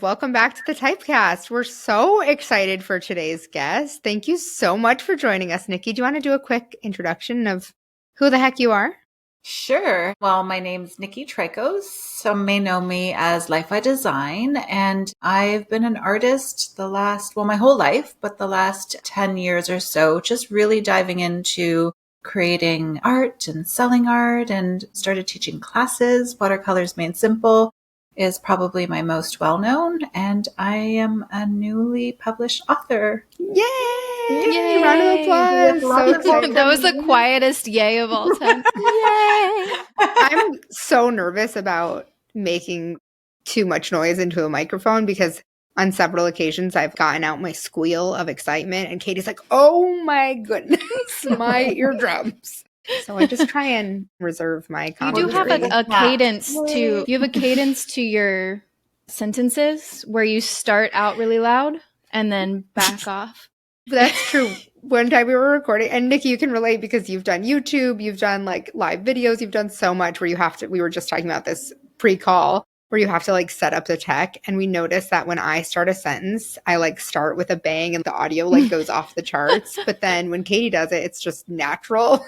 Welcome back to the Typecast. We're so excited for today's guest. Thank you so much for joining us, Nicki. Do you want to do a quick introduction of who the heck you are? Sure. Well, my name's Nicki Traikos. Some may know me as Life I Design, and I've been an artist my whole life, but the last 10 years or so, just really diving into creating art and selling art, and started teaching classes. Watercolors Made Simple is probably my most well-known, and I am a newly published author. Yay! Yay! Round of applause. So excited. That was the quietest yay of all time. Yay! I'm so nervous about making too much noise into a microphone because on several occasions I've gotten out my squeal of excitement and Katie's like, oh my goodness, my eardrums. So I just try and reserve my You commentary. do have a cadence to you have a cadence to your sentences where you start out really loud and then back off. That's true. One time we were recording, and Nicki, you can relate because you've done YouTube, you've done like live videos, you've done so much where you have to, we were just talking about this pre-call, where you have to like set up the tech. And we noticed that when I start a sentence, I like start with a bang and the audio like goes off the charts. But then when Katie does it, it's just natural.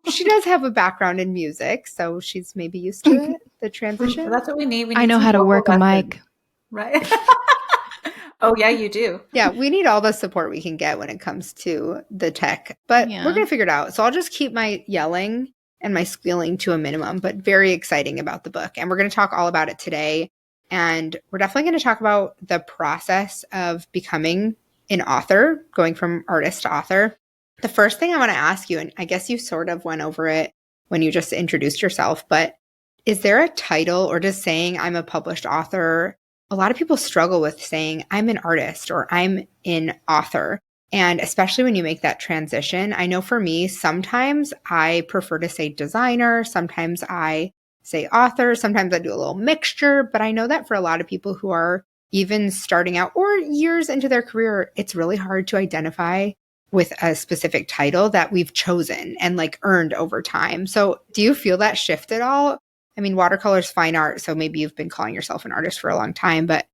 She does have a background in music, so she's maybe used to it, the transition. That's what we need. I know how to work a mic. Right? Oh, yeah, you do. Yeah, we need all the support we can get when it comes to the tech, but we're going to figure it out. So I'll just keep my yelling and my squealing to a minimum, but very exciting about the book. And we're going to talk all about it today. And we're definitely going to talk about the process of becoming an author, going from artist to author. The first thing I want to ask you, and I guess you sort of went over it when you just introduced yourself, but is there a title, or does saying I'm a published author, a lot of people struggle with saying I'm an artist or I'm an author. And especially when you make that transition, I know for me, sometimes I prefer to say designer. Sometimes I say author. Sometimes I do a little mixture. But I know that for a lot of people who are even starting out or years into their career, it's really hard to identify with a specific title that we've chosen and like earned over time. So do you feel that shift at all? I mean, watercolor's fine art, so maybe you've been calling yourself an artist for a long time, but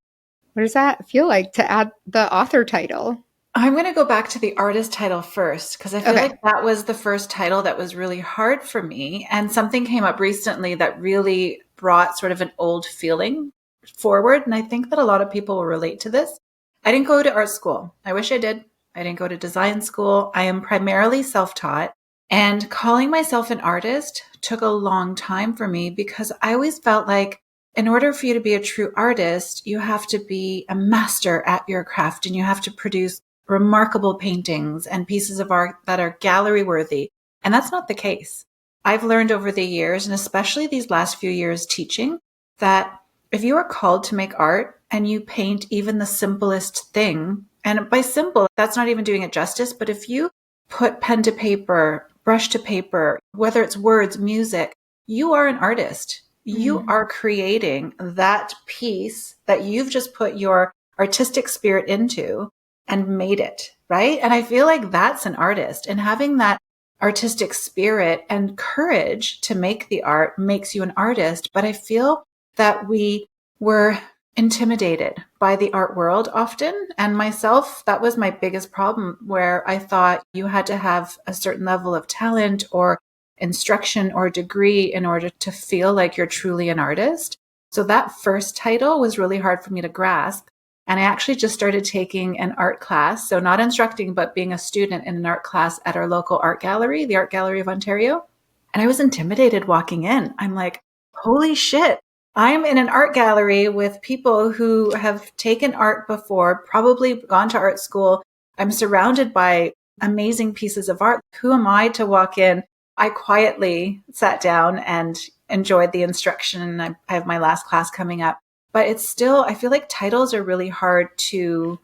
what does that feel like to add the author title? I'm going to go back to the artist title first, because I feel like that was the first title that was really hard for me. And something came up recently that really brought sort of an old feeling forward. And I think that a lot of people will relate to this. I didn't go to art school. I wish I did. I didn't go to design school. I am primarily self-taught. And calling myself an artist took a long time for me because I always felt like in order for you to be a true artist, you have to be a master at your craft and you have to produce remarkable paintings and pieces of art that are gallery worthy. And that's not the case. I've learned over the years, and especially these last few years teaching, that if you are called to make art and you paint even the simplest thing, and by simple, that's not even doing it justice, but if you put pen to paper, brush to paper, whether it's words, music, you are an artist. You are creating that piece that you've just put your artistic spirit into and made it, right? And I feel like that's an artist. And having that artistic spirit and courage to make the art makes you an artist. But I feel that we were intimidated by the art world often. And myself, that was my biggest problem, where I thought you had to have a certain level of talent or instruction or degree in order to feel like you're truly an artist. So that first title was really hard for me to grasp. And I actually just started taking an art class. So not instructing, but being a student in an art class at our local art gallery, the Art Gallery of Ontario. And I was intimidated walking in. I'm like, holy shit. I'm in an art gallery with people who have taken art before, probably gone to art school. I'm surrounded by amazing pieces of art. Who am I to walk in? I quietly sat down and enjoyed the instruction. I have my last class coming up. But it's still, I feel like titles are really hard to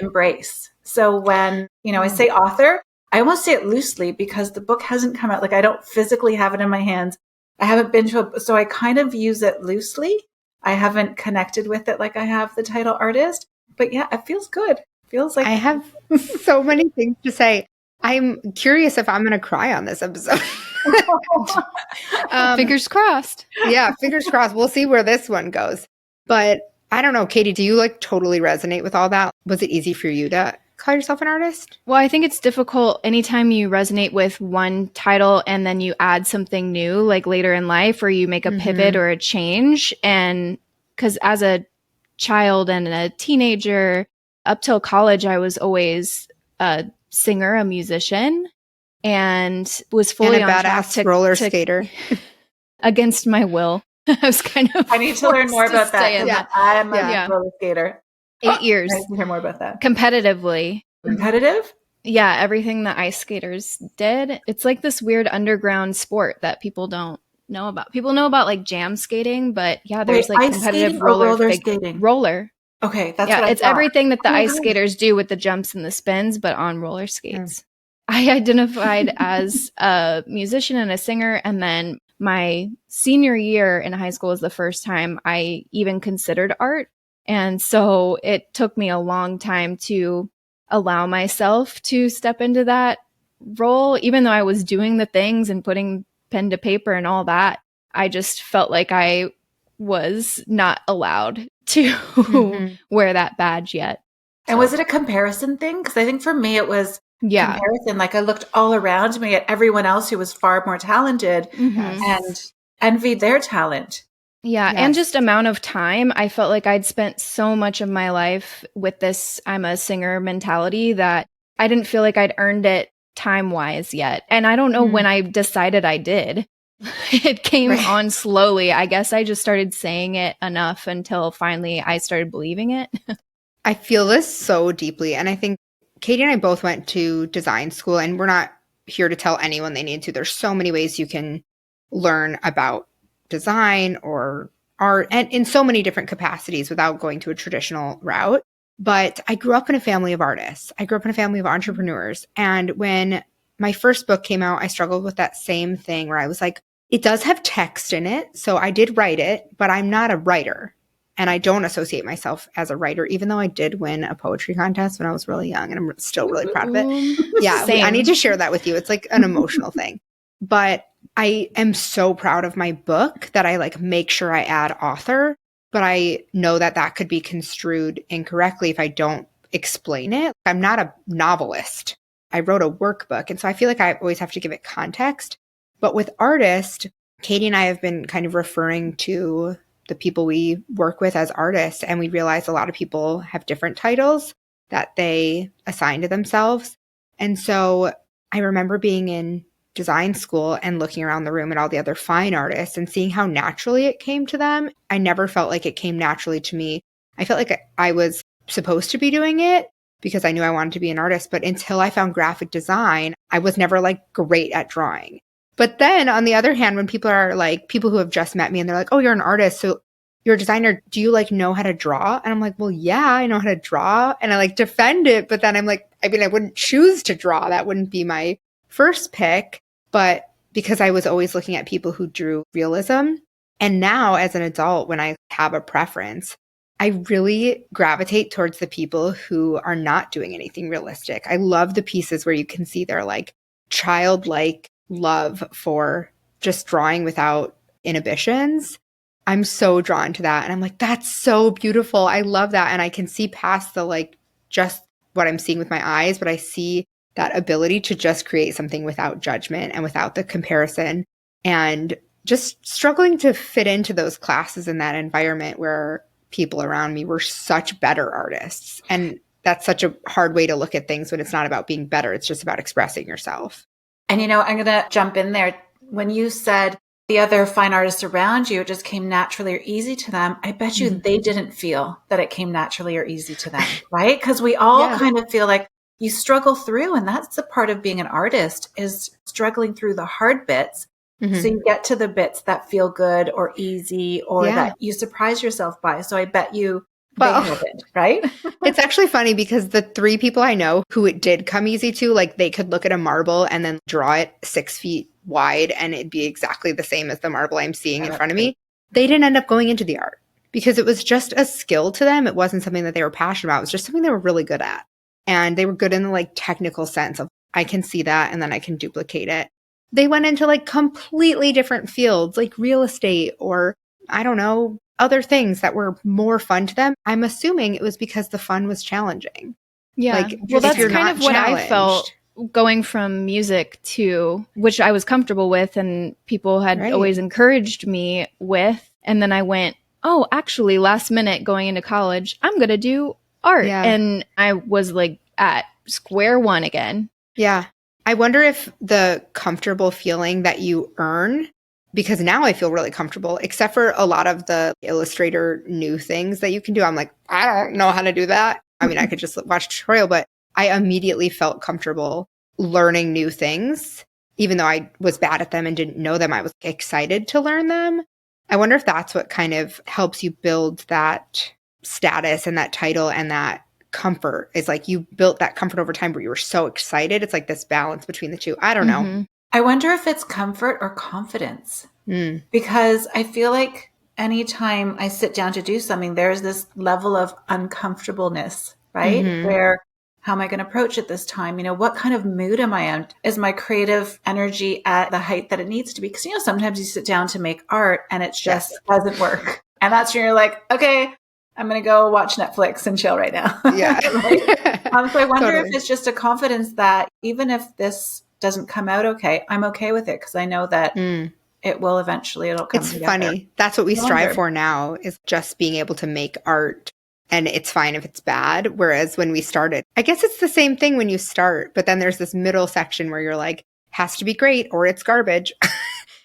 embrace. So when, I say author, I almost say it loosely because the book hasn't come out. Like I don't physically have it in my hands. I haven't been to so I kind of use it loosely. I haven't connected with it like I have the title artist. But yeah, it feels good. It feels like I have so many things to say. I'm curious if I'm going to cry on this episode. Fingers crossed. Yeah, fingers crossed. We'll see where this one goes. But I don't know, Katie, do you like totally resonate with all that? Was it easy for you to call yourself an artist? Well, I think it's difficult anytime you resonate with one title and then you add something new, like later in life, or you make a pivot or a change. And because as a child and a teenager, up till college, I was always a singer, a musician, and was fully and a on track badass roller skater. Against my will. I was kind of. I need to learn more about that. Yeah. I'm a roller skater. 8 years. I need to hear more about that. Competitively. Competitive? Yeah, everything that ice skaters did. It's like this weird underground sport that people don't know about. People know about like jam skating, but yeah, there's like competitive roller skating. Roller. Okay, that's what I it's thought. Everything that the ice skaters do with the jumps and the spins, but on roller skates. I identified as a musician and a singer, and then my senior year in high school was the first time I even considered art. And so it took me a long time to allow myself to step into that role, even though I was doing the things and putting pen to paper and all that. I just felt like I was not allowed to wear that badge yet. And was it a comparison thing? Because I think for me it was comparison. Like I looked all around me at everyone else who was far more talented and envied their talent. Yeah. Yes. And just amount of time. I felt like I'd spent so much of my life with this I'm a singer mentality that I didn't feel like I'd earned it time-wise yet. And I don't know when I decided I did. It came on slowly. I guess I just started saying it enough until finally I started believing it. I feel this so deeply. And I think Katie and I both went to design school, and we're not here to tell anyone they need to. There's so many ways you can learn about design or art, and in so many different capacities without going to a traditional route. But I grew up in a family of artists. I grew up in a family of entrepreneurs. And when my first book came out, I struggled with that same thing where I was like, it does have text in it. So I did write it, but I'm not a writer. And I don't associate myself as a writer, even though I did win a poetry contest when I was really young, and I'm still really proud of it. Yeah, I need to share that with you. It's like an emotional thing. But I am so proud of my book that I like make sure I add author, but I know that that could be construed incorrectly if I don't explain it. I'm not a novelist. I wrote a workbook, and so I feel like I always have to give it context. But with artist, Katie and I have been kind of referring to the people we work with as artists, and we realize a lot of people have different titles that they assign to themselves. And so I remember being in design school and looking around the room at all the other fine artists and seeing how naturally it came to them. I never felt like it came naturally to me. I felt like I was supposed to be doing it because I knew I wanted to be an artist, but until I found graphic design, I was never like great at drawing. But then on the other hand, when people are like, people who have just met me and they're like, oh, you're an artist, so you're a designer, do you like know how to draw? And I'm like, well, yeah, I know how to draw. And I like defend it. But then I'm like, I mean, I wouldn't choose to draw. That wouldn't be my first pick. But because I was always looking at people who drew realism. And now as an adult, when I have a preference, I really gravitate towards the people who are not doing anything realistic. I love the pieces where you can see their like childlike love for just drawing without inhibitions. I'm so drawn to that. And I'm like, that's so beautiful. I love that. And I can see past the like just what I'm seeing with my eyes, but I see that ability to just create something without judgment and without the comparison, and just struggling to fit into those classes in that environment where people around me were such better artists. And that's such a hard way to look at things when it's not about being better. It's just about expressing yourself. And, you know, I'm going to jump in there. When you said the other fine artists around you, it just came naturally or easy to them. I bet you they didn't feel that it came naturally or easy to them, right? Because we all kind of feel like you struggle through, and that's the part of being an artist, is struggling through the hard bits. So you get to the bits that feel good or easy or that you surprise yourself by. So I bet you they haven't, right? It's actually funny because the 3 people I know who it did come easy to, like they could look at a marble and then draw it 6 feet wide and it'd be exactly the same as the marble I'm seeing in front of me. They didn't end up going into the art because it was just a skill to them. It wasn't something that they were passionate about. It was just something they were really good at. And they were good in the like technical sense of I can see that and then I can duplicate it. They went into like completely different fields, like real estate or I don't know, other things that were more fun to them. I'm assuming it was because the fun was challenging. Yeah. Like, well, that's kind of what I felt going from music to, which I was comfortable with and people had always encouraged me with. And then I went, oh, actually, last minute going into college, I'm going to do art. Yeah. And I was like at square one again. Yeah. I wonder if the comfortable feeling that you earn, because now I feel really comfortable, except for a lot of the Illustrator new things that you can do. I'm like, I don't know how to do that. I mean, I could just watch a tutorial, but I immediately felt comfortable learning new things. Even though I was bad at them and didn't know them, I was excited to learn them. I wonder if that's what kind of helps you build that status and that title and that comfort. Is like you built that comfort over time where you were so excited. It's like this balance between the two. I don't know. I wonder if it's comfort or confidence. Because I feel like anytime I sit down to do something, there's this level of uncomfortableness, right? Where, how am I going to approach it this time? You know, what kind of mood am I in? Is my creative energy at the height that it needs to be? Because, you know, sometimes you sit down to make art and it just doesn't work. And that's when you're like, okay, I'm going to go watch Netflix and chill right now. Yeah. So I wonder if it's just a confidence that even if this doesn't come out okay, I'm okay with it because I know that it will eventually, it'll come together. It's funny. That's what we strive for now, is just being able to make art, and it's fine if it's bad. Whereas when we started, I guess it's the same thing when you start, but then there's this middle section where you're like, has to be great or it's garbage.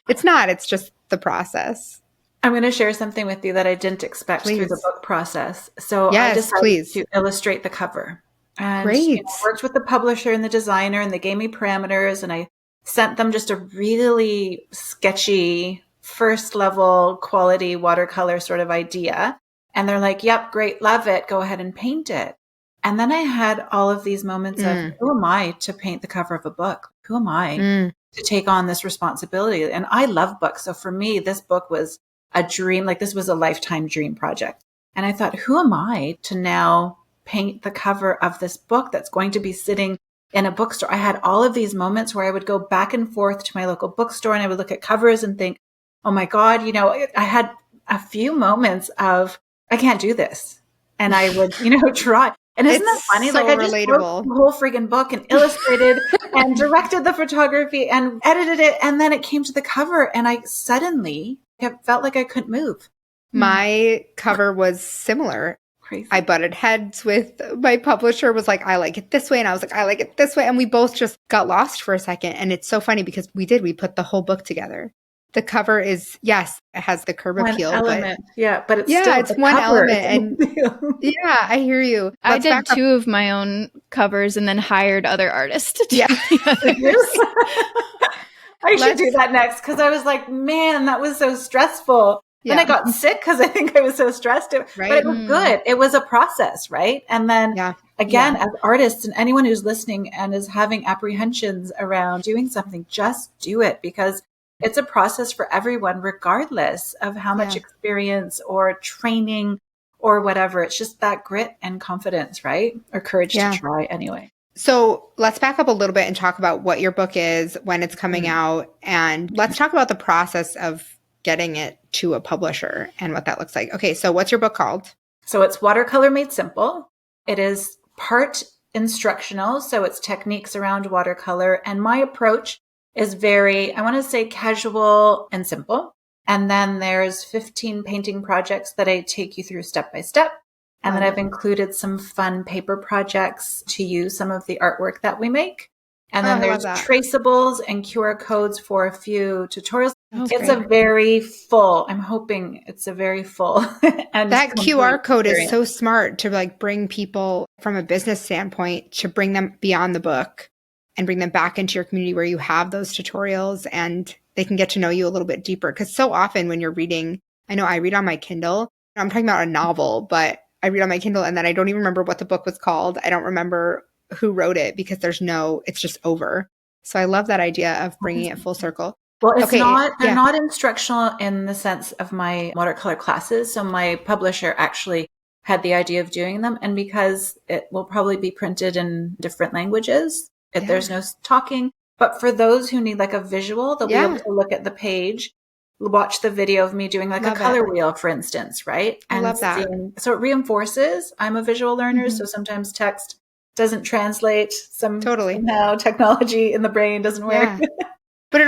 It's not. It's just the process. I'm going to share something with you that I didn't expect through the book process. So I decided to illustrate the cover. And worked with the publisher and the designer, and they gave me parameters, and I sent them just a really sketchy first level quality watercolor sort of idea. And they're like, yep, great, love it. Go ahead and paint it. And then I had all of these moments of, who am I to paint the cover of a book? Who am I to take on this responsibility? And I love books. So for me, this book was a dream. Like, this was a lifetime dream project. And I thought, who am I to now paint the cover of this book that's going to be sitting in a bookstore? I had all of these moments where I would go back and forth to my local bookstore and I would look at covers and think, oh my God, you know, I had a few moments of, I can't do this. And I would, you know, try. And isn't that funny? So like, I just wrote the whole friggin' book and illustrated and directed the photography and edited it. And then it came to the cover and I suddenly felt like I couldn't move. My cover was similar. Crazy. I butted heads with my publisher, was like, I like it this way. And I was like, I like it this way. And we both just got lost for a second. And it's so funny because we put the whole book together. The cover is, yes, it has the curb appeal. But it's still it's one element. And yeah, I hear you. I did 2 of my own covers and then hired other artists to do the others. I should do that next, because I was like, man, that was so stressful. Yeah. And I got sick because I think I was so stressed. But it was good. It was a process, right? And then again, as artists and anyone who's listening and is having apprehensions around doing something, just do it, because it's a process for everyone, regardless of how much experience or training or whatever. It's just that grit and confidence, right? Or courage to try anyway. So let's back up a little bit and talk about what your book is, when it's coming out, and let's talk about the process of getting it to a publisher and what that looks like. Okay, so what's your book called? So it's Watercolor Made Simple. It is part instructional, so it's techniques around watercolor. And my approach is very, I want to say, casual and simple. And then there's 15 painting projects that I take you through step by step. And then I've included some fun paper projects to use some of the artwork that we make. And then there's traceables and QR codes for a few tutorials. It's a very full, I'm hoping it's a very full. And that QR code is so smart to like bring people from a business standpoint, to bring them beyond the book and bring them back into your community where you have those tutorials and they can get to know you a little bit deeper. Because so often when you're reading, I know I read on my Kindle, I'm talking about a novel, but I read on my Kindle and then I don't even remember what the book was called. I don't remember who wrote it because it's just over. So I love that idea of bringing it full circle. Well, they're not instructional in the sense of my watercolor classes. So my publisher actually had the idea of doing them. And because it will probably be printed in different languages, there's no talking. But for those who need like a visual, they'll be able to look at the page, watch the video of me doing like a color wheel, for instance, right? I love that. So it reinforces. I'm a visual learner, so sometimes text doesn't translate. Somehow technology in the brain doesn't work. Yeah. But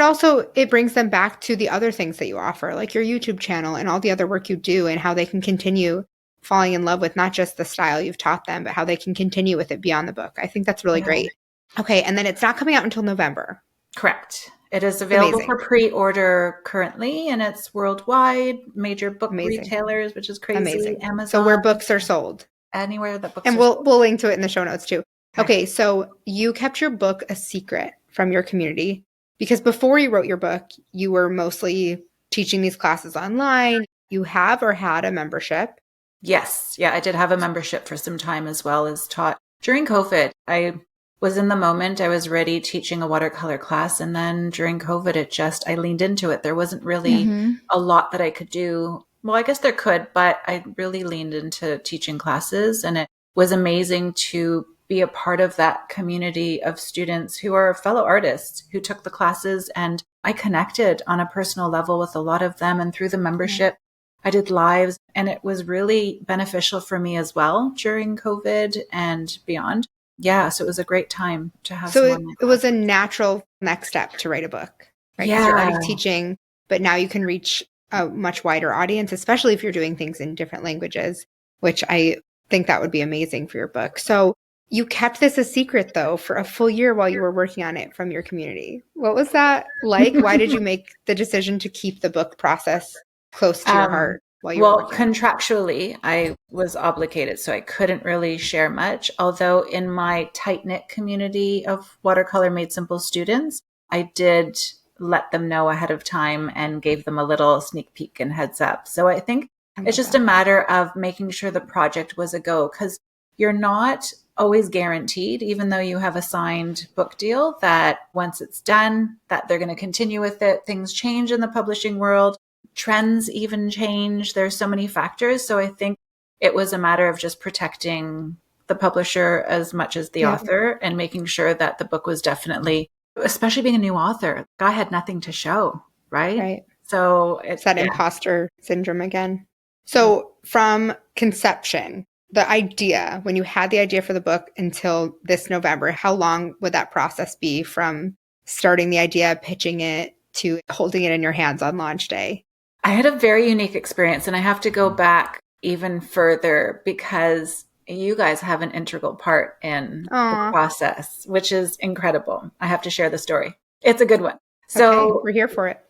it brings them back to the other things that you offer, like your YouTube channel and all the other work you do, and how they can continue falling in love with not just the style you've taught them, but how they can continue with it beyond the book. I think that's really great. Okay. And then it's not coming out until November. Correct. It is available for pre-order currently, and it's worldwide, major book retailers, which is crazy. Amazing. Amazon. So where books are sold. Anywhere that books are sold. We'll link to it in the show notes too. Okay, so you kept your book a secret from your community because before you wrote your book, you were mostly teaching these classes online. You have or had a membership. Yes. Yeah, I did have a membership for some time as well as taught. During COVID, I was in the moment. I was ready teaching a watercolor class. And then during COVID, I leaned into it. There wasn't really a lot that I could do. Well, I guess there could, but I really leaned into teaching classes. And it was amazing to be a part of that community of students who are fellow artists who took the classes. And I connected on a personal level with a lot of them. And through the membership, I did lives. And it was really beneficial for me as well during COVID and beyond. Yeah, so it was a great time to have. So it was a natural next step to write a book, right? Because you're already teaching, but now you can reach a much wider audience, especially if you're doing things in different languages, which I think that would be amazing for your book. So you kept this a secret, though, for a full year while you were working on it from your community. What was that like? Why did you make the decision to keep the book process close to your heart? Contractually, I was obligated, so I couldn't really share much. Although in my tight-knit community of Watercolor Made Simple students, I did let them know ahead of time and gave them a little sneak peek and heads up. So I think it's just a matter of making sure the project was a go, because you're not always guaranteed, even though you have a signed book deal, that once it's done, that they're going to continue with it. Things change in the publishing world. Trends even change. There's so many factors. So I think it was a matter of just protecting the publisher as much as the author and making sure that the book was definitely, especially being a new author, I had nothing to show, right? Right. So it's that imposter syndrome again. So from conception, the idea, when you had the idea for the book until this November, how long would that process be from starting the idea, pitching it, to holding it in your hands on launch day? I had a very unique experience, and I have to go back even further because you guys have an integral part in the process, which is incredible. I have to share the story. It's a good one. So we're here for it.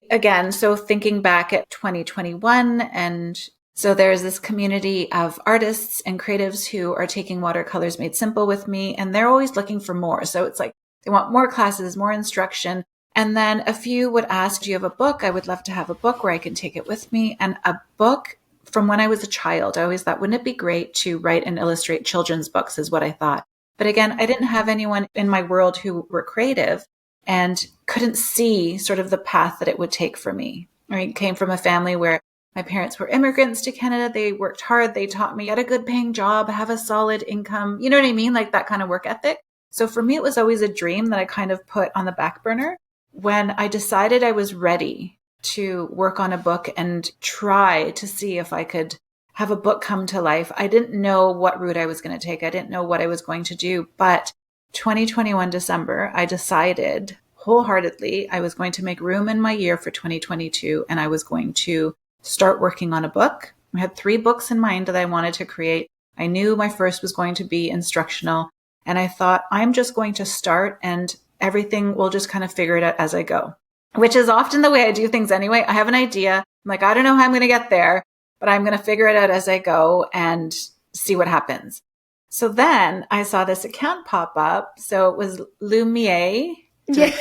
Again, so thinking back at 2021, and so there's this community of artists and creatives who are taking Watercolors Made Simple with me, and they're always looking for more. So it's like they want more classes, more instruction. And then a few would ask, do you have a book? I would love to have a book where I can take it with me. And a book from when I was a child, I always thought, wouldn't it be great to write and illustrate children's books is what I thought. But again, I didn't have anyone in my world who were creative and couldn't see sort of the path that it would take for me. I came from a family where my parents were immigrants to Canada. They worked hard. They taught me, get a good paying job, have a solid income. You know what I mean? Like that kind of work ethic. So for me, it was always a dream that I kind of put on the back burner. When I decided I was ready to work on a book and try to see if I could have a book come to life, I didn't know what route I was going to take. I didn't know what I was going to do. But 2021 December, I decided wholeheartedly I was going to make room in my year for 2022, and I was going to start working on a book. I had 3 books in mind that I wanted to create. I knew my first was going to be instructional, and I thought I'm just going to start and everything will just kind of figure it out as I go, which is often the way I do things anyway. I have an idea. I'm like, I don't know how I'm going to get there, but I'm going to figure it out as I go and see what happens. So then I saw this account pop up. So it was Lumiere. Yeah,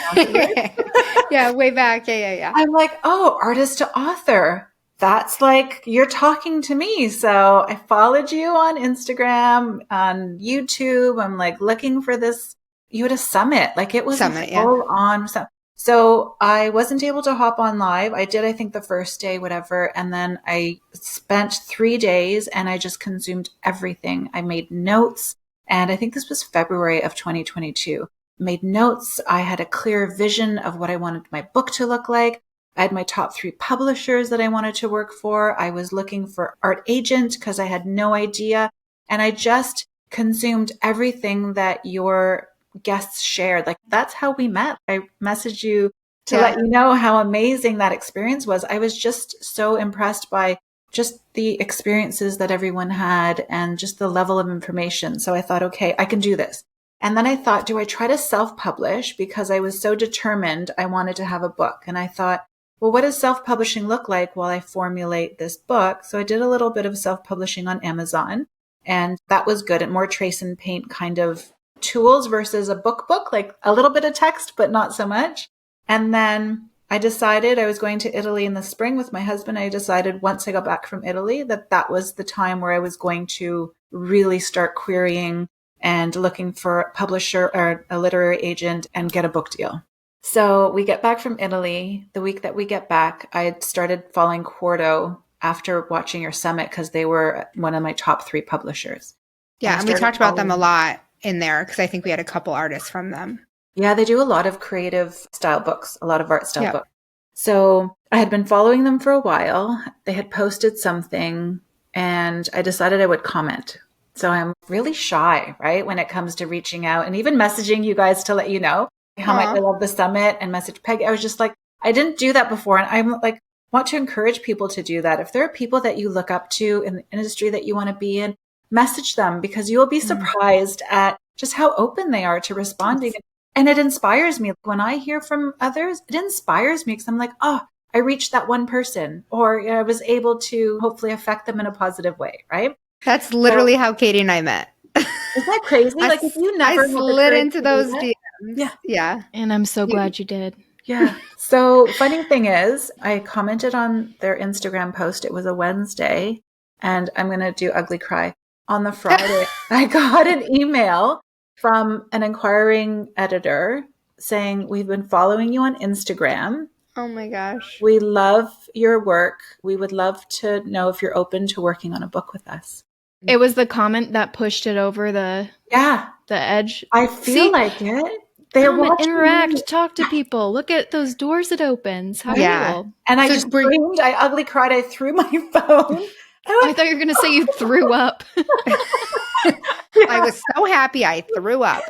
way back. Yeah. I'm like, oh, artist to author. That's like, you're talking to me. So I followed you on Instagram, on YouTube. I'm like looking for this. You had a summit, like it was full on. So I wasn't able to hop on live. I did, I think the first day, whatever. And then I spent 3 days and I just consumed everything. I made notes. And I think this was February of 2022. Made notes. I had a clear vision of what I wanted my book to look like. I had my top 3 publishers that I wanted to work for. I was looking for art agent because I had no idea. And I just consumed everything that your guests shared. Like, that's how we met. I messaged you to let you know how amazing that experience was. I was just so impressed by just the experiences that everyone had and just the level of information. So I thought, okay, I can do this. And then I thought, do I try to self-publish? Because I was so determined I wanted to have a book. And I thought, well, what does self-publishing look like while I formulate this book? So I did a little bit of self-publishing on Amazon, and that was good. And more trace and paint kind of tools versus a book, like a little bit of text, but not so much. And then I decided I was going to Italy in the spring with my husband. I decided once I got back from Italy that was the time where I was going to really start querying and looking for a publisher or a literary agent and get a book deal. So we get back from Italy. The week that we get back, I had started following Quarto after watching your summit because they were one of my top 3 publishers. Yeah, and we talked about them a lot in there because I think we had a couple artists from them. Yeah, they do a lot of creative style books, a lot of art style books. So I had been following them for a while. They had posted something and I decided I would comment. So I'm really shy, right, when it comes to reaching out and even messaging you guys to let you know how much I love the summit and message Peggy. I was just like, I didn't do that before. And I'm like, want to encourage people to do that. If there are people that you look up to in the industry that you want to be in, message them because you will be surprised at just how open they are to responding. And it inspires me. When I hear from others, it inspires me because I'm like, oh, I reached that one person, or I was able to hopefully affect them in a positive way, right? That's literally how Katie and I met. Isn't that crazy? Like, if you never I slid into those DMs. Yeah. And I'm so glad you did. Yeah. So funny thing is, I commented on their Instagram post. It was a Wednesday, and I'm going to do ugly cry. On the Friday, I got an email from an inquiring editor saying, we've been following you on Instagram. Oh my gosh. We love your work. We would love to know if you're open to working on a book with us. It was the comment that pushed it over the edge. I feel like it. They interact, talk to people, look at those doors it opens. How cool. And I just screamed, I ugly cried, I threw my phone. I thought you were going to say you threw up. I was so happy I threw up.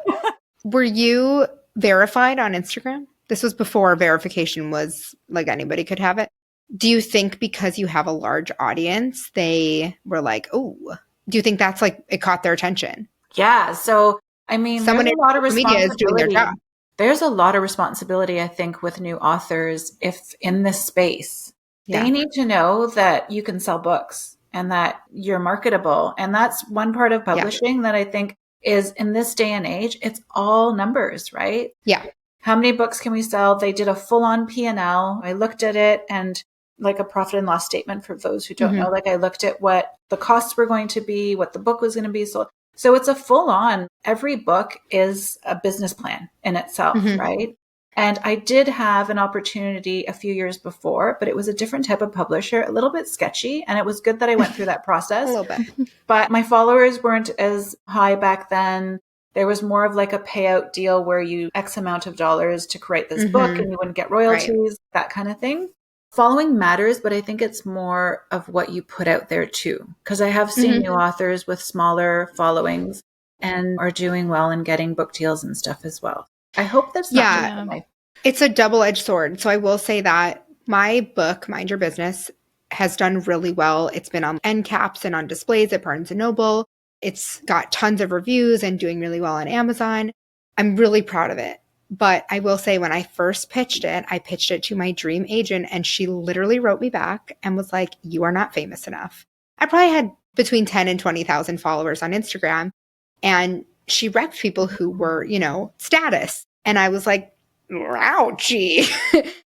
Were you verified on Instagram? This was before verification was like anybody could have it. Do you think because you have a large audience, they were like, oh, do you think that's like it caught their attention? Yeah. So, I mean, someone there's a lot of responsibility. Is doing their job. There's a lot of responsibility, I think, with new authors. If in this space, they need to know that you can sell books and that you're marketable. And that's one part of publishing that I think is in this day and age, it's all numbers, right? Yeah. How many books can we sell? They did a full-on P&L. I looked at it and like a profit and loss statement for those who don't know, like I looked at what the costs were going to be, what the book was going to be sold. So it's a full-on, every book is a business plan in itself, right? And I did have an opportunity a few years before, but it was a different type of publisher, a little bit sketchy. And it was good that I went through that process. A little bit. But my followers weren't as high back then. There was more of like a payout deal where you X amount of dollars to create this book and you wouldn't get royalties, that kind of thing. Following matters, but I think it's more of what you put out there too. Because I have seen new authors with smaller followings and are doing well and getting book deals and stuff as well. I hope that's not it's a double-edged sword. So I will say that my book, Mind Your Business, has done really well. It's been on end caps and on displays at Barnes & Noble. It's got tons of reviews and doing really well on Amazon. I'm really proud of it. But I will say when I first pitched it, I pitched it to my dream agent and she literally wrote me back and was like, you are not famous enough. I probably had between 10 and 20,000 followers on Instagram. And she repped people who were, status. And I was like, ouchie.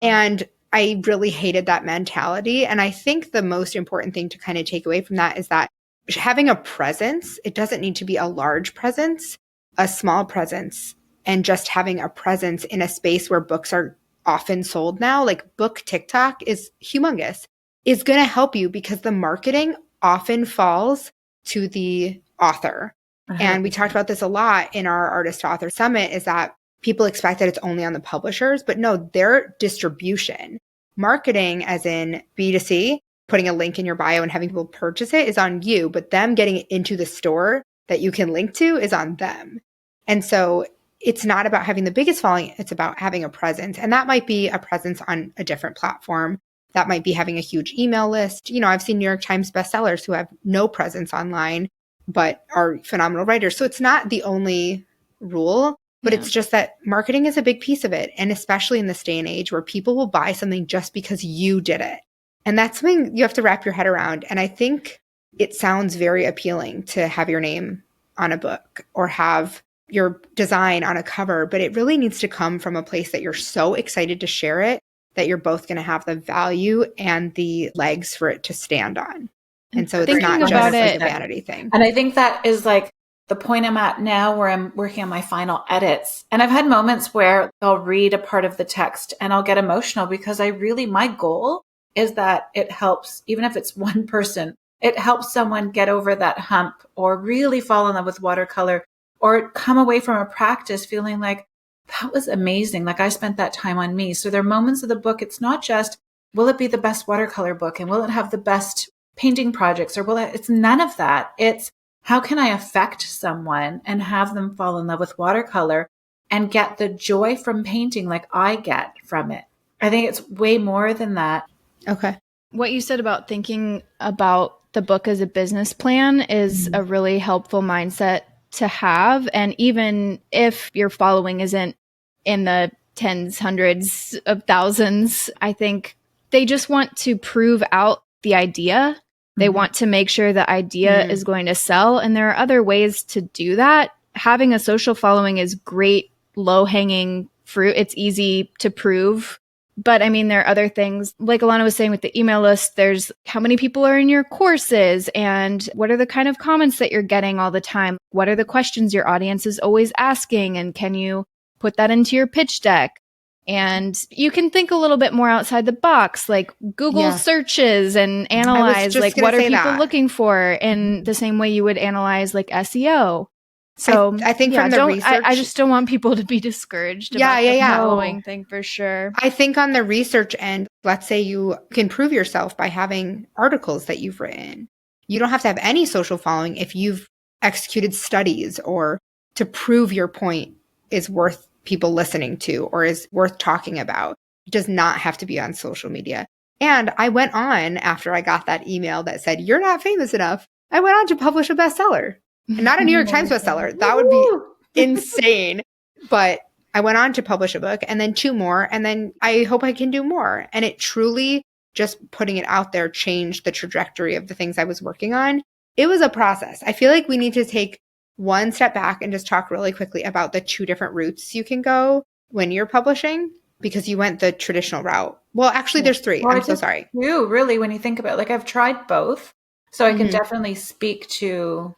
And I really hated that mentality. And I think the most important thing to kind of take away from that is that having a presence, it doesn't need to be a large presence, a small presence, and just having a presence in a space where books are often sold now, like book TikTok is humongous, is going to help you because the marketing often falls to the author. And we talked about this a lot in our Artist to Author Summit, is that people expect that it's only on the publishers, but no, their distribution, Marketing, as in B2C, putting a link in your bio and having people purchase it, is on you, but them getting it into the store that you can link to is on them. And so it's not about having the biggest following, it's about having a presence. And that might be a presence on a different platform. That might be having a huge email list. You know, I've seen New York Times bestsellers who have no presence online, but are phenomenal writers. So it's not the only rule, but it's just that marketing is a big piece of it. And especially in this day and age where people will buy something just because you did it. And that's something you have to wrap your head around. And I think it sounds very appealing to have your name on a book or have your design on a cover, but it really needs to come from a place that you're so excited to share it that you're both going to have the value and the legs for it to stand on. And so it's not just like a vanity thing. And I think that is like the point I'm at now where I'm working on my final edits. And I've had moments where I'll read a part of the text and I'll get emotional because my goal is that it helps, even if it's one person, it helps someone get over that hump or really fall in love with watercolor or come away from a practice feeling like, that was amazing. Like I spent that time on me. So there are moments of the book. It's not just, will it be the best watercolor book and will it have the best painting projects or it's none of that. It's how can I affect someone and have them fall in love with watercolor and get the joy from painting like I get from it. I think it's way more than that. Okay. What you said about thinking about the book as a business plan is a really helpful mindset to have. And even if your following isn't in the tens, hundreds of thousands, I think they just want to prove out the idea. They want to make sure the idea is going to sell. And there are other ways to do that. Having a social following is great, low-hanging fruit. It's easy to prove. But I mean, there are other things, like Alana was saying with the email list, there's how many people are in your courses and what are the kind of comments that you're getting all the time? What are the questions your audience is always asking? And can you put that into your pitch deck? And you can think a little bit more outside the box, like Google searches and analyze like what are people looking for in the same way you would analyze like SEO. So I think from the research, I just don't want people to be discouraged about the following thing for sure. I think on the research end, let's say you can prove yourself by having articles that you've written. You don't have to have any social following if you've executed studies or to prove your point is worth people listening to or is worth talking about. It does not have to be on social media. And I went on after I got that email that said, you're not famous enough. I went on to publish a bestseller. And not a New York Times bestseller. That would be insane. But I went on to publish a book and then 2 more. And then I hope I can do more. And it truly, just putting it out there, changed the trajectory of the things I was working on. It was a process. I feel like we need to take one step back and just talk really quickly about the 2 different routes you can go when you're publishing, because you went the traditional route. Well, actually, there's 3. I'm so sorry. You really, when you think about it, like I've tried both. So I can definitely speak to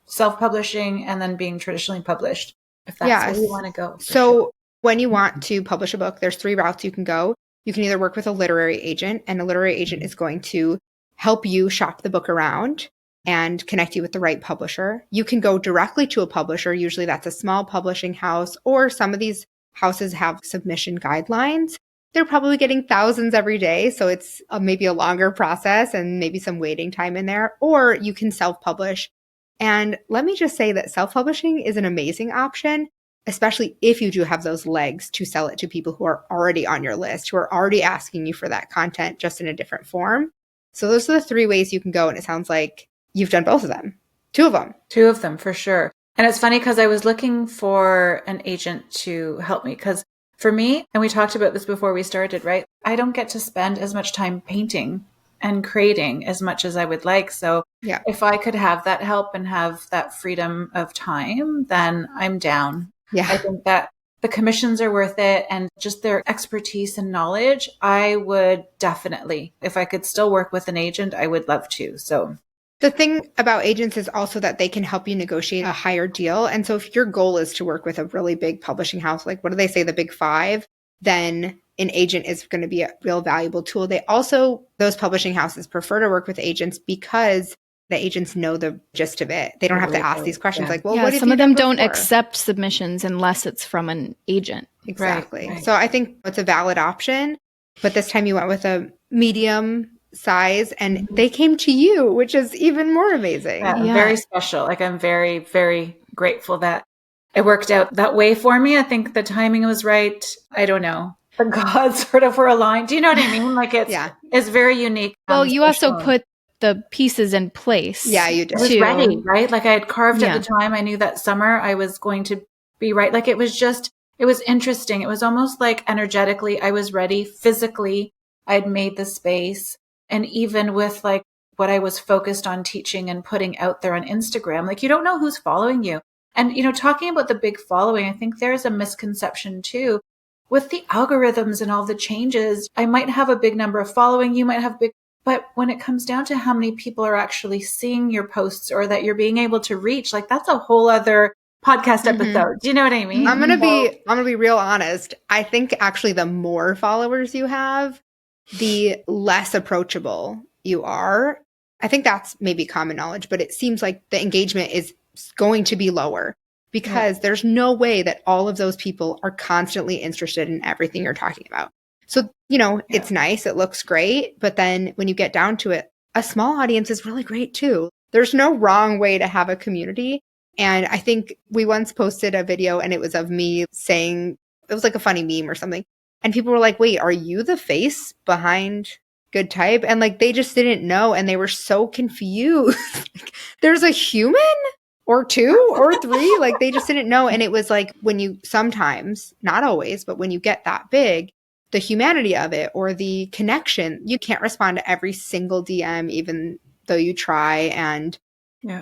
self-publishing and then being traditionally published, if that's where you want to go. So when you want to publish a book, there's 3 routes you can go. You can either work with a literary agent, and a literary agent is going to help you shop the book around and connect you with the right publisher. You can go directly to a publisher. Usually that's a small publishing house, or some of these houses have submission guidelines. They're probably getting thousands every day, so it's maybe a longer process and maybe some waiting time in there. Or you can self-publish. And let me just say that self-publishing is an amazing option, especially if you do have those legs to sell it to people who are already on your list, who are already asking you for that content just in a different form. So those are the 3 ways you can go. And it sounds like you've done both of them. 2 of them. 2 of them for sure. And it's funny because I was looking for an agent to help me because for me, and we talked about this before we started, right? I don't get to spend as much time painting and creating as much as I would like. So if I could have that help and have that freedom of time, then I'm down. Yeah. I think that the commissions are worth it and just their expertise and knowledge. I would definitely, if I could still work with an agent, I would love to. So the thing about agents is also that they can help you negotiate a higher deal. And so if your goal is to work with a really big publishing house, like what do they say, the big 5, then an agent is going to be a real valuable tool. They also, those publishing houses prefer to work with agents because the agents know the gist of it. They don't have to ask these questions like, well, what if some of them don't accept submissions unless it's from an agent. Exactly. Right. So I think it's a valid option. but this time you went with a medium size and they came to you, which is even more amazing. Yeah. Very special. Like I'm very, very grateful that it worked out that way for me. I think the timing was right. I don't know. The gods sort of were aligned. Do you know what I mean? Like it's very unique. Well, you also put the pieces in place. Yeah, you did. I was ready, right? Like I had carved at the time. I knew that summer I was going to be right. Like it was interesting. It was almost like energetically I was ready. Physically, I had made the space. And even with like what I was focused on teaching and putting out there on Instagram, like you don't know who's following you. And, talking about the big following, I think there's a misconception too with the algorithms and all the changes. I might have a big number of following, you might have but when it comes down to how many people are actually seeing your posts or that you're being able to reach, like that's a whole other podcast episode. Do you know what I mean? I'm going to be real honest. I think actually the more followers you have, the less approachable you are. I think that's maybe common knowledge, but it seems like the engagement is going to be lower because there's no way that all of those people are constantly interested in everything you're talking about. So, it's nice. It looks great. But then when you get down to it, a small audience is really great too. There's no wrong way to have a community. And I think we once posted a video and it was of me saying, it was like a funny meme or something. And people were like, wait, are you the face behind Goodtype? And like, they just didn't know. And they were so confused. There's a human or two or three, like they just didn't know. And it was like when you sometimes, not always, but when you get that big, the humanity of it or the connection, you can't respond to every single DM, even though you try. And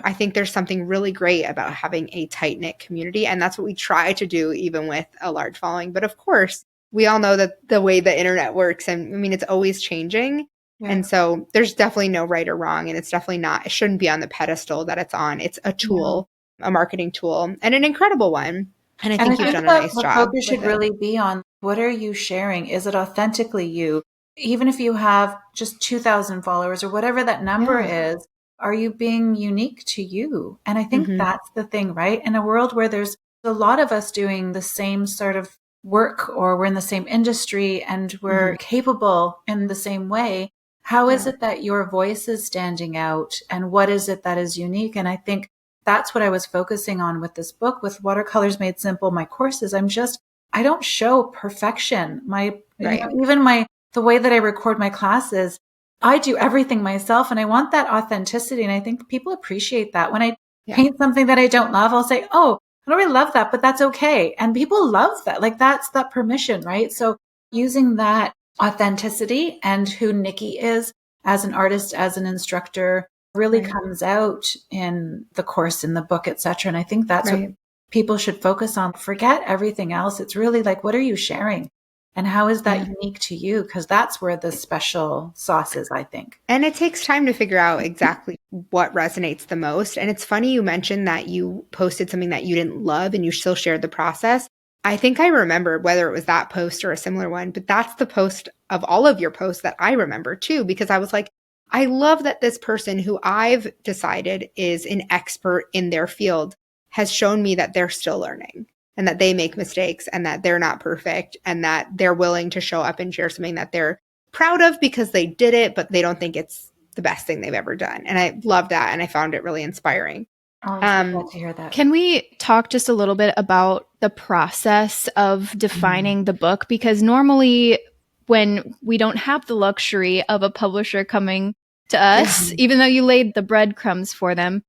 I think there's something really great about having a tight-knit community. And that's what we try to do, even with a large following. But of course, we all know that the way the internet works, and I mean, it's always changing. Yeah. And so there's definitely no right or wrong. And it's definitely not, it shouldn't be on the pedestal that it's on. It's a tool, a marketing tool, and an incredible one. And I think you've done a nice job. The focus should really be on what are you sharing? Is it authentically you? Even if you have just 2,000 followers or whatever that number is, are you being unique to you? And I think that's the thing, right? In a world where there's a lot of us doing the same sort of work, or we're in the same industry and we're capable in the same way, how is it that your voice is standing out? And what is it that is unique? And I think that's what I was focusing on with this book, with Watercolors Made Simple, my courses. I don't show perfection. The way that I record my classes, I do everything myself, and I want that authenticity. And I think people appreciate that. When I paint something that I don't love, I'll say, oh, I don't really love that, but that's okay. And people love that. Like that's that permission, right? So using that authenticity and who Nicki is as an artist, as an instructor, really comes out in the course, in the book, etc. And I think that's what people should focus on. Forget everything else. It's really like, what are you sharing? And how is that unique to you? Because that's where the special sauce is, I think. And it takes time to figure out exactly what resonates the most. And it's funny you mentioned that you posted something that you didn't love and you still shared the process. I think I remember whether it was that post or a similar one, but that's the post of all of your posts that I remember too, because I was like, I love that this person who I've decided is an expert in their field has shown me that they're still learning and that they make mistakes and that they're not perfect and that they're willing to show up and share something that they're proud of because they did it, but they don't think it's the best thing they've ever done. And I love that. And I found it really inspiring. Oh, I'm glad to hear that. Can we talk just a little bit about the process of defining the book? Because normally when we don't have the luxury of a publisher coming to us, even though you laid the breadcrumbs for them,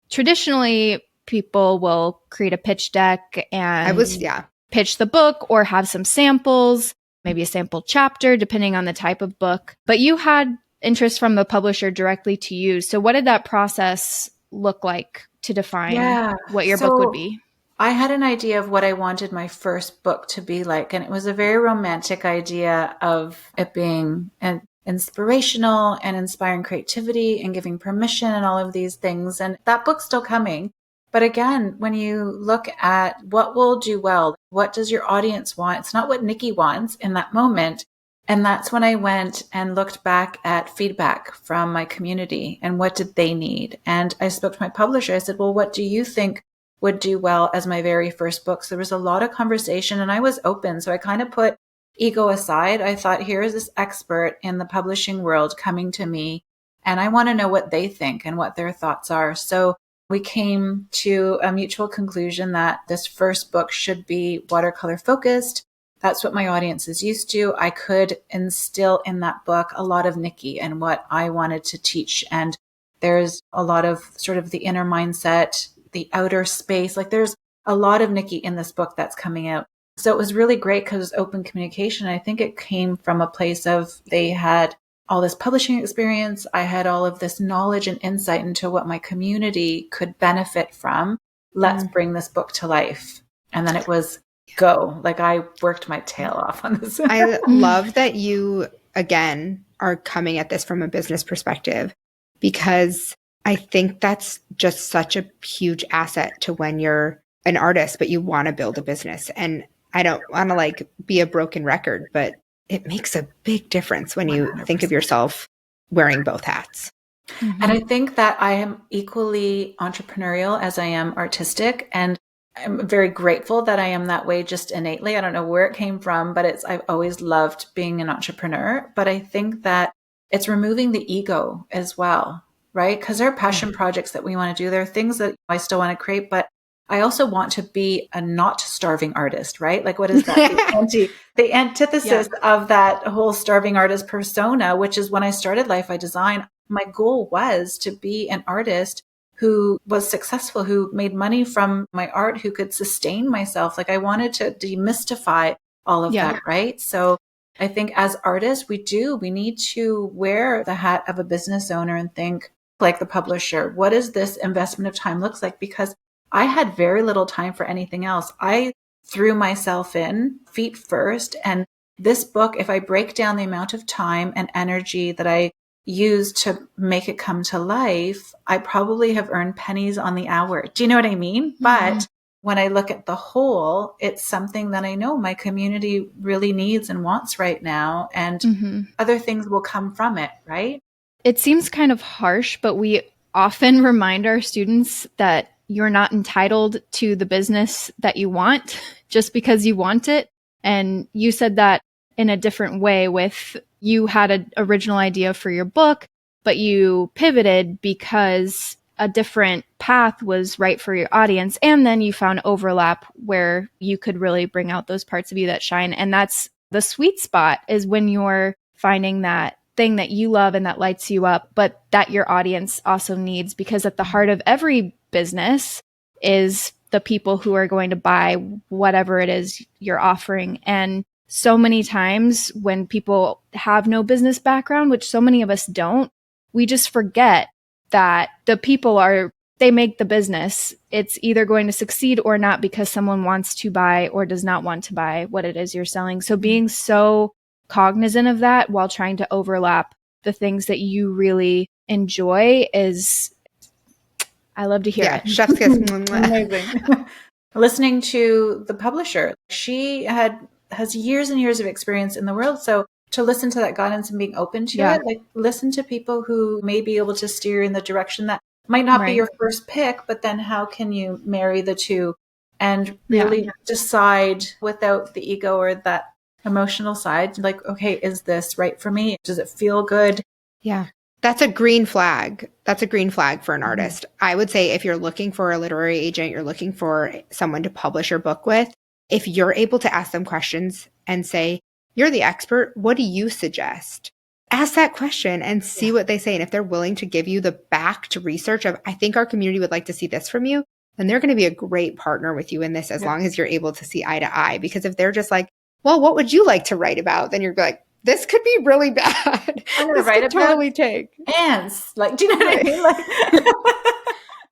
traditionally people will create a pitch deck and pitch the book or have some samples, maybe a sample chapter, depending on the type of book. But you had interest from the publisher directly to you. So what did that process look like to define what your book would be? I had an idea of what I wanted my first book to be like. And it was a very romantic idea of it being an inspirational and inspiring creativity and giving permission and all of these things. And that book's still coming. But again, when you look at what will do well, what does your audience want? It's not what Nicki wants in that moment. And that's when I went and looked back at feedback from my community and what did they need? And I spoke to my publisher. I said, well, what do you think would do well as my very first book? So there was a lot of conversation and I was open. So I kind of put ego aside, I thought, here is this expert in the publishing world coming to me, and I want to know what they think and what their thoughts are. So we came to a mutual conclusion that this first book should be watercolor focused. That's what my audience is used to. I could instill in that book a lot of Nicki and what I wanted to teach. And there's a lot of sort of the inner mindset, the outer space. Like there's a lot of Nicki in this book that's coming out. So it was really great because it was open communication. I think it came from a place of they had all this publishing experience. I had all of this knowledge and insight into what my community could benefit from. Let's bring this book to life. And then it was go. Like I worked my tail off on this. I love that you, again, are coming at this from a business perspective, because I think that's just such a huge asset to when you're an artist, but you want to build a business. And I don't want to like be a broken record, but it makes a big difference when you 100%. Think of yourself wearing both hats. Mm-hmm. And I think that I am equally entrepreneurial as I am artistic. And I'm very grateful that I am that way just innately. I don't know where it came from, but I've always loved being an entrepreneur. But I think that it's removing the ego as well, right? Because there are passion projects that we want to do. There are things that I still want to create, but I also want to be a not starving artist, right? Like what is that? the antithesis of that whole starving artist persona, which is when I started Life I Design, my goal was to be an artist who was successful, who made money from my art, who could sustain myself. Like I wanted to demystify all of that, right? So I think as artists, we need to wear the hat of a business owner and think like the publisher, what does this investment of time looks like? Because I had very little time for anything else. I threw myself in feet first. And this book, if I break down the amount of time and energy that I used to make it come to life, I probably have earned pennies on the hour. Do you know what I mean? Mm-hmm. But when I look at the whole, it's something that I know my community really needs and wants right now. And other things will come from it, right? It seems kind of harsh, but we often remind our students that you're not entitled to the business that you want just because you want it. And you said that in a different way with you had an original idea for your book, but you pivoted because a different path was right for your audience. And then you found overlap where you could really bring out those parts of you that shine. And that's the sweet spot, is when you're finding that thing that you love and that lights you up, but that your audience also needs, because at the heart of every business is the people who are going to buy whatever it is you're offering. And so many times when people have no business background, which so many of us don't, we just forget that the people they make the business. It's either going to succeed or not because someone wants to buy or does not want to buy what it is you're selling. So being so cognizant of that while trying to overlap the things that you really enjoy is, I love to hear it. Chef's kiss. Amazing. Listening to the publisher, she has years and years of experience in the world. So to listen to that guidance and being open to it, like listen to people who may be able to steer in the direction that might not be your first pick, but then how can you marry the two and really decide without the ego or that emotional side, like, okay, is this right for me? Does it feel good? Yeah. That's a green flag. That's a green flag for an artist. I would say if you're looking for a literary agent, you're looking for someone to publish your book with, if you're able to ask them questions and say, you're the expert, what do you suggest? Ask that question and see what they say. And if they're willing to give you the backed research of, I think our community would like to see this from you, then they're going to be a great partner with you in this, as long as you're able to see eye to eye. Because if they're just like, well, what would you like to write about? Then you're like, this could be really bad. I'm going to write about totally take ants. Like, do you know what I mean? Like,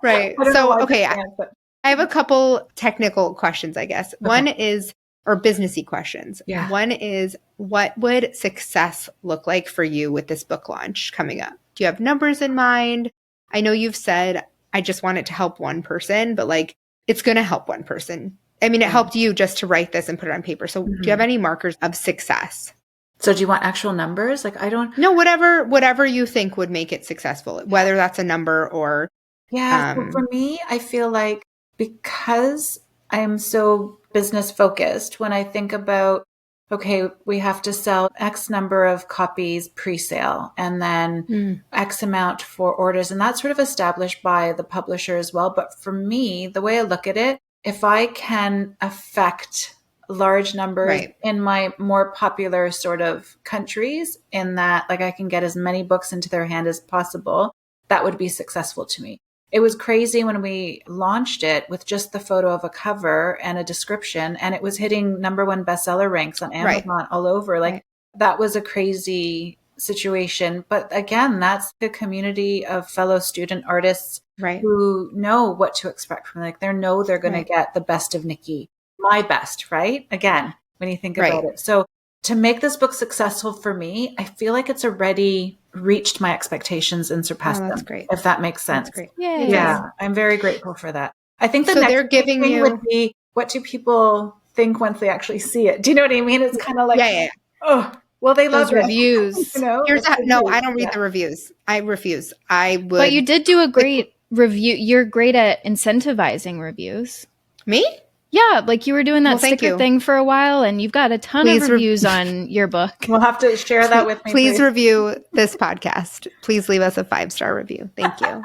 right. So, okay, I have a couple technical questions, I guess. Okay. One is, or businessy questions. Yeah. One is, what would success look like for you with this book launch coming up? Do you have numbers in mind? I know you've said, I just want it to help one person, but like, it's going to help one person. I mean, it helped you just to write this and put it on paper. So do you have any markers of success? So do you want actual numbers? Like, I don't... No, whatever you think would make it successful, whether that's a number or... Yeah, for me, I feel like because I am so business focused, when I think about okay, we have to sell X number of copies pre-sale and then X amount for orders. And that's sort of established by the publisher as well. But for me, the way I look at it, if I can affect large numbers in my more popular sort of countries, in that like I can get as many books into their hand as possible, that would be successful to me. It was crazy when we launched it with just the photo of a cover and a description, and it was hitting #1 bestseller ranks on Amazon all over. Like that was a crazy situation. But again, that's the community of fellow student artists who know what to expect from it. Like they know they're going to get the best of Nicki, my best, right? Again, when you think about it. So to make this book successful for me, I feel like it's already reached my expectations and surpassed them. Great. If that makes sense. That's great. Yeah. I'm very grateful for that. I think the next thing would be, what do people think once they actually see it? Do you know what I mean? It's kind of like, oh, well, they love reviews. You know? No, I don't read the reviews. I refuse. I would. But you did do a great review. You're great at incentivizing reviews. Me? Yeah, like you were doing that sticker thing for a while, and you've got a ton of reviews on your book. We'll have to share that with me. Please review this podcast. Please leave us a 5-star review. Thank you.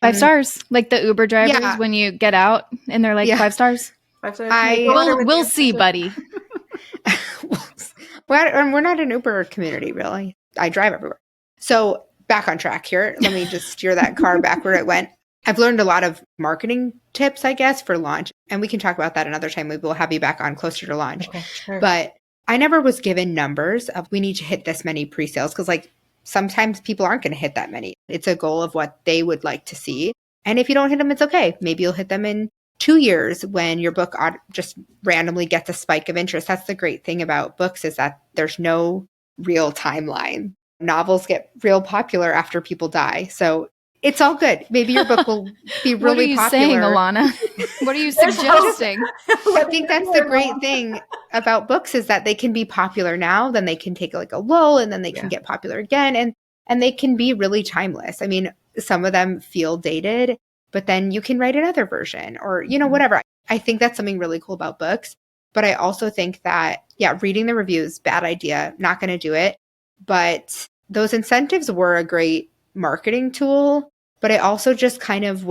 5 stars, like the Uber drivers when you get out and they're like 5 stars. 5 stars. We'll see, buddy. We're not an Uber community, really. I drive everywhere. So back on track here. Let me just steer that car back where it went. I've learned a lot of marketing tips, I guess, for launch. And we can talk about that another time. Maybe we'll have you back on closer to launch. Okay, sure. But I never was given numbers of we need to hit this many pre-sales because like sometimes people aren't going to hit that many. It's a goal of what they would like to see. And if you don't hit them, it's okay. Maybe you'll hit them in 2 years when your book just randomly gets a spike of interest. That's the great thing about books is that there's no real timeline. Novels get real popular after people die. So it's all good. Maybe your book will be really popular. What are you saying, Alana? What are you suggesting? I think that's the great thing about books is that they can be popular now, then they can take like a lull, and then they can get popular again. And they can be really timeless. I mean, some of them feel dated, but then you can write another version or, you know, whatever. I think that's something really cool about books. But I also think that, reading the reviews, bad idea, not going to do it. But those incentives were a great marketing tool. But I also just kind of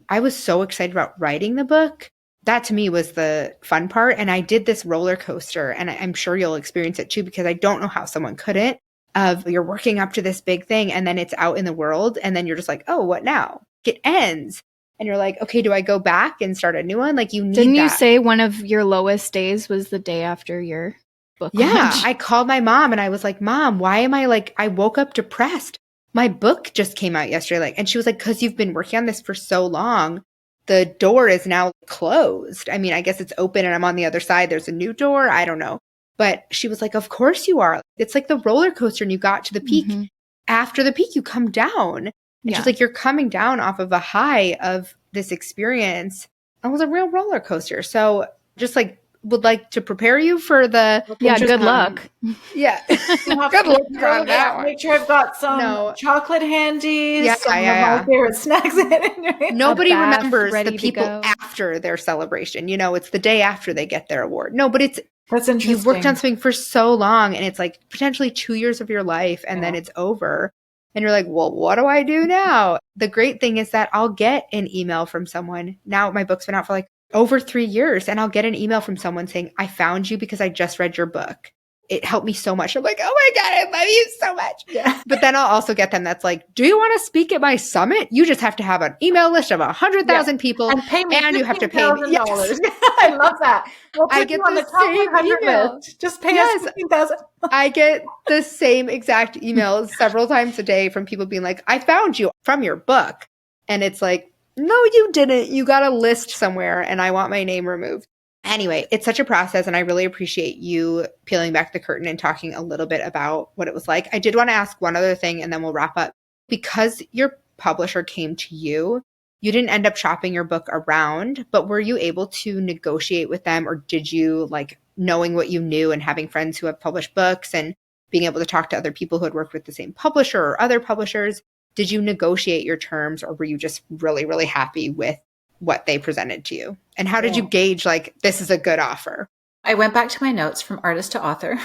I was so excited about writing the book. That to me was the fun part. And I did this roller coaster, and I'm sure you'll experience it too, because I don't know how someone couldn't, of you're working up to this big thing and then it's out in the world. And then you're just like, oh, what now? It ends. And you're like, okay, do I go back and start a new one? Like you need Didn't you say one of your lowest days was the day after your book launch? I called my mom and I was like, Mom, why am I woke up depressed. My book just came out yesterday. And she was like, because you've been working on this for so long, the door is now closed. I mean, I guess it's open and I'm on the other side. There's a new door. I don't know. But she was like, of course you are. It's like the roller coaster and you got to the peak. Mm-hmm. After the peak, you come down. And she's like, you're coming down off of a high of this experience. It was a real roller coaster. So just would like to prepare you for the good luck. Yeah. Good luck on that one. Make sure I've got some chocolate handy, some of my favorite snacks. Nobody remembers the people after their celebration. You know, it's the day after they get their award. No, but that's interesting. You've worked on something for so long and it's like potentially 2 years of your life and then it's over. And you're like, well, what do I do now? The great thing is that I'll get an email from someone. Now my book's been out for over 3 years, and I'll get an email from someone saying, I found you because I just read your book. It helped me so much. I'm like, oh my God, I love you so much. Yeah. But then I'll also get them that's like, do you want to speak at my summit? You just have to have an email list of 100,000 people and pay me and you have to pay me. Yes. I love that. We'll put I get you on the top 100 list. Just pay us $15,000. I get the same exact emails several times a day from people being like, I found you from your book. And it's like, no, you didn't. You got a list somewhere and I want my name removed. Anyway, it's such a process and I really appreciate you peeling back the curtain and talking a little bit about what it was like. I did want to ask one other thing and then we'll wrap up. Because your publisher came to you, you didn't end up shopping your book around, but were you able to negotiate with them, or did you, knowing what you knew and having friends who have published books and being able to talk to other people who had worked with the same publisher or other publishers, did you negotiate your terms, or were you just really, really happy with what they presented to you? And how did you gauge, this is a good offer? I went back to my notes from artist to author.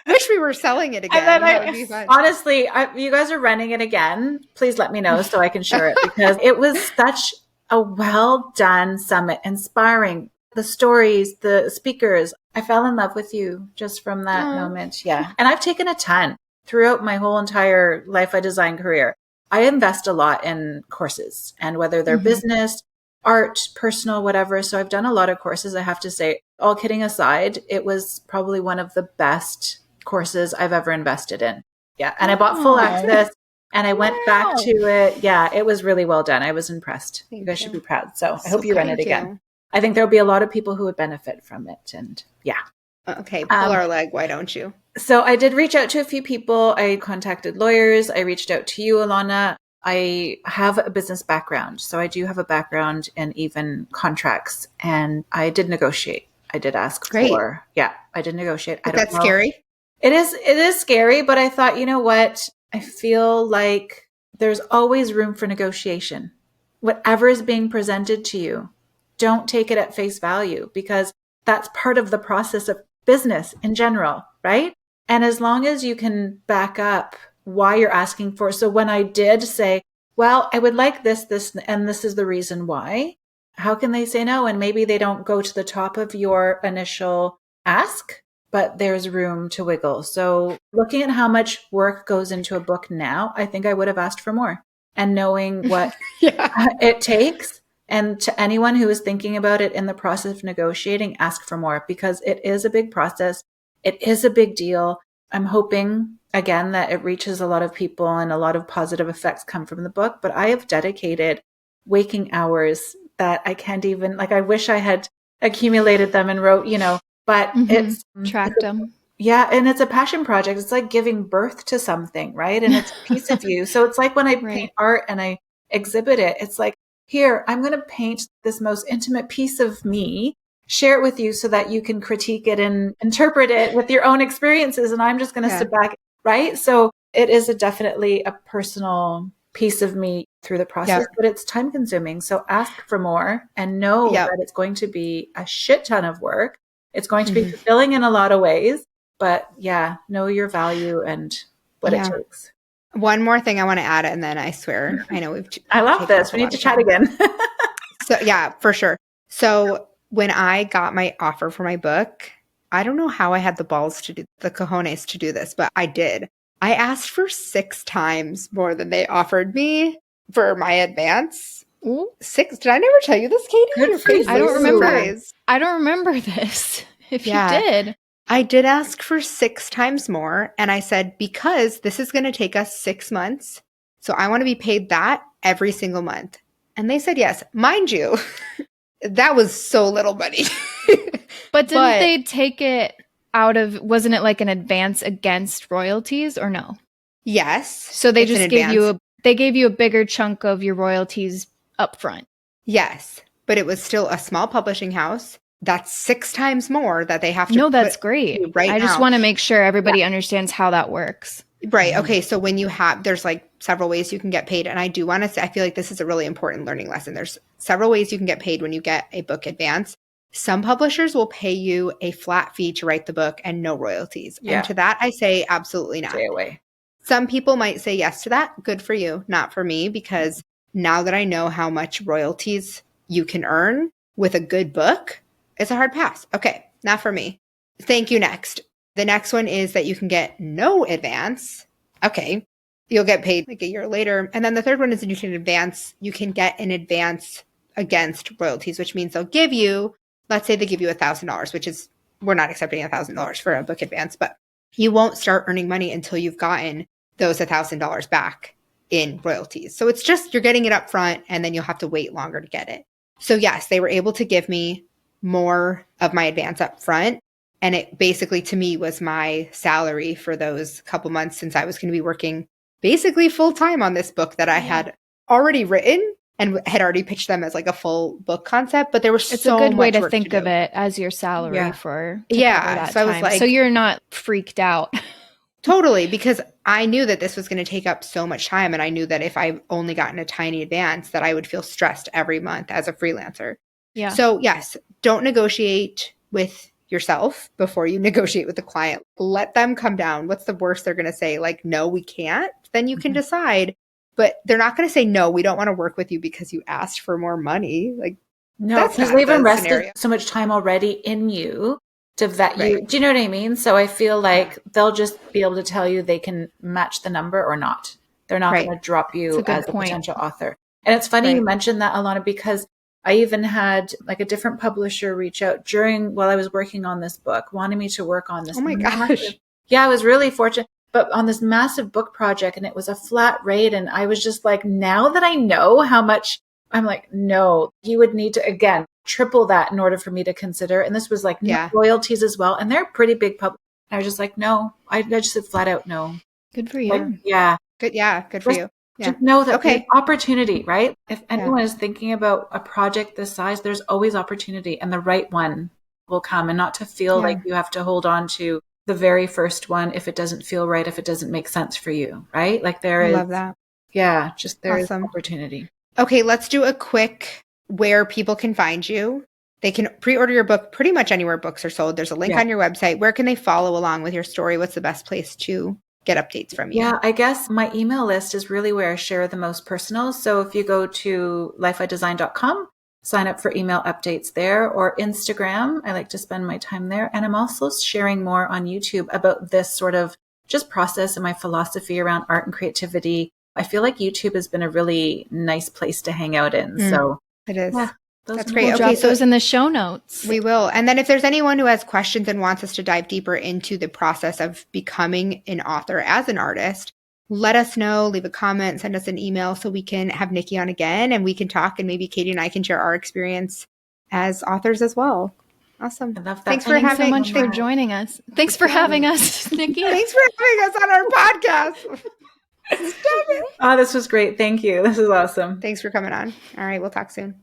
Wish we were selling it again. That would be fun. Honestly, you guys are running it again. Please let me know so I can share it, because it was such a well done summit, inspiring. The stories, the speakers. I fell in love with you just from that moment. Yeah. And I've taken a ton throughout my whole entire Life I Design career. I invest a lot in courses, and whether they're business, art, personal, whatever. So I've done a lot of courses. I have to say, all kidding aside, it was probably one of the best courses I've ever invested in. Yeah. And I bought full access and I went back to it. Yeah. It was really well done. I was impressed. You guys should be proud. So I hope you run it again. I think there'll be a lot of people who would benefit from it. And yeah. Okay. Pull our leg. Why don't you? So I did reach out to a few people. I contacted lawyers. I reached out to you, Alana. I have a business background. So I do have a background in even contracts, and I did negotiate. I did ask for, I did negotiate. But that's scary. It is scary, but I thought, you know what? I feel like there's always room for negotiation. Whatever is being presented to you, don't take it at face value, because that's part of the process of business in general, right? And as long as you can back up why you're asking for. So when I did say, well, I would like this, and this is the reason why, how can they say no? And maybe they don't go to the top of your initial ask, but there's room to wiggle. So looking at how much work goes into a book now, I think I would have asked for more. And knowing what it takes, and to anyone who is thinking about it in the process of negotiating, ask for more, because it is a big process. It is a big deal. I'm hoping, again, that it reaches a lot of people and a lot of positive effects come from the book. But I have dedicated waking hours that I can't even, I wish I had accumulated them and wrote, but it's tracked them. Yeah. And it's a passion project. It's like giving birth to something, right? And it's a piece of you. So it's like when I paint art and I exhibit it, it's like, here, I'm going to paint this most intimate piece of me, share it with you so that you can critique it and interpret it with your own experiences. And I'm just going to sit back, right? So it is definitely a personal piece of me through the process, but it's time consuming. So ask for more and know that it's going to be a shit ton of work. It's going to be fulfilling in a lot of ways, but know your value and what it takes. One more thing I want to add, and then I swear, I know I love this. We need to chat again. So yeah, for sure. So when I got my offer for my book, I don't know how I had the balls to do the cojones to do this, but I did. I asked for 6 times more than they offered me for my advance. 6? Did I never tell you this, Katie? Good for you. I don't remember. I don't remember this. If you did. I did ask for 6 times more. And I said, because this is going to take us 6 months. So I want to be paid that every single month. And they said yes. Mind you, that was so little money. But didn't they take it out of, wasn't it like an advance against royalties or no? Yes. So they just gave you a bigger chunk of your royalties up front. Yes. But it was still a small publishing house. That's 6 times more that they have to that's great. I just want to make sure everybody understands how that works. Right. Okay. So when you have, there's several ways you can get paid. And I do want to say, I feel like this is a really important learning lesson. There's several ways you can get paid when you get a book advance. Some publishers will pay you a flat fee to write the book and no royalties. Yeah. And to that, I say absolutely not. Stay away. Some people might say yes to that. Good for you. Not for me, because now that I know how much royalties you can earn with a good book, it's a hard pass. Okay. Not for me. Thank you. Next. The next one is that you can get no advance. Okay. You'll get paid a year later. And then the third one is that you can get an advance against royalties, which means they'll give you, let's say they give you $1,000, which is, we're not accepting $1,000 for a book advance, but you won't start earning money until you've gotten those $1,000 back in royalties. So it's just, you're getting it up front and then you'll have to wait longer to get it. So yes, they were able to give me more of my advance up front. And it basically, to me, was my salary for those couple months, since I was going to be working basically full time on this book that I had already written and had already pitched them as a full book concept. But there was it's a good way to think of it as your salary for that so time. I was so you're not freaked out. Totally, because I knew that this was going to take up so much time, and I knew that if I only gotten a tiny advance, that I would feel stressed every month as a freelancer. Yeah. So yes, don't negotiate. with yourself before you negotiate with the client. Let them come down. What's the worst they're going to say? Like, no, we can't. Then you can decide. But they're not going to say, no, we don't want to work with you because you asked for more money. Like, no, because they've invested so much time already in you to vet you. Do you know what I mean? So I feel like they'll just be able to tell you they can match the number or not. They're not going to drop you as a potential author. And it's funny you mentioned that, Alana, because I even had like a different publisher reach out while I was working on this book, wanting me to work on this. Oh my gosh. Yeah, I was really fortunate. But on this massive book project, and it was a flat rate. And I was just like, now that I know how much, I'm like, no, you would need to, again, triple that in order for me to consider. And this was like royalties as well. And they're pretty big public. I was just like, no, I just said flat out no. Good for you. Like, yeah. Good. Yeah. Good for you. Yeah. Just know that there's opportunity, right? If anyone is thinking about a project this size, there's always opportunity, and the right one will come, and not to feel like you have to hold on to the very first one if it doesn't feel right, if it doesn't make sense for you, right? Like I love that. Yeah, just there is opportunity. Okay, let's do a quick where people can find you. They can pre-order your book pretty much anywhere books are sold. There's a link on your website. Where can they follow along with your story? What's the best place to get updates from you? Yeah, I guess my email list is really where I share the most personal. So if you go to lifeidesign.com, sign up for email updates there, or Instagram. I like to spend my time there. And I'm also sharing more on YouTube about this sort of just process and my philosophy around art and creativity. I feel like YouTube has been a really nice place to hang out in. So it is. Yeah, that's great. We'll drop those in the show notes. We will. And then if there's anyone who has questions and wants us to dive deeper into the process of becoming an author as an artist, let us know, leave a comment, send us an email so we can have Nicki on again and we can talk, and maybe Katie and I can share our experience as authors as well. Awesome. I love that. Thanks so much for joining us. Thanks for having us, Nicki. Thanks for having us on our podcast. Oh, this was great. Thank you. This is awesome. Thanks for coming on. All right. We'll talk soon.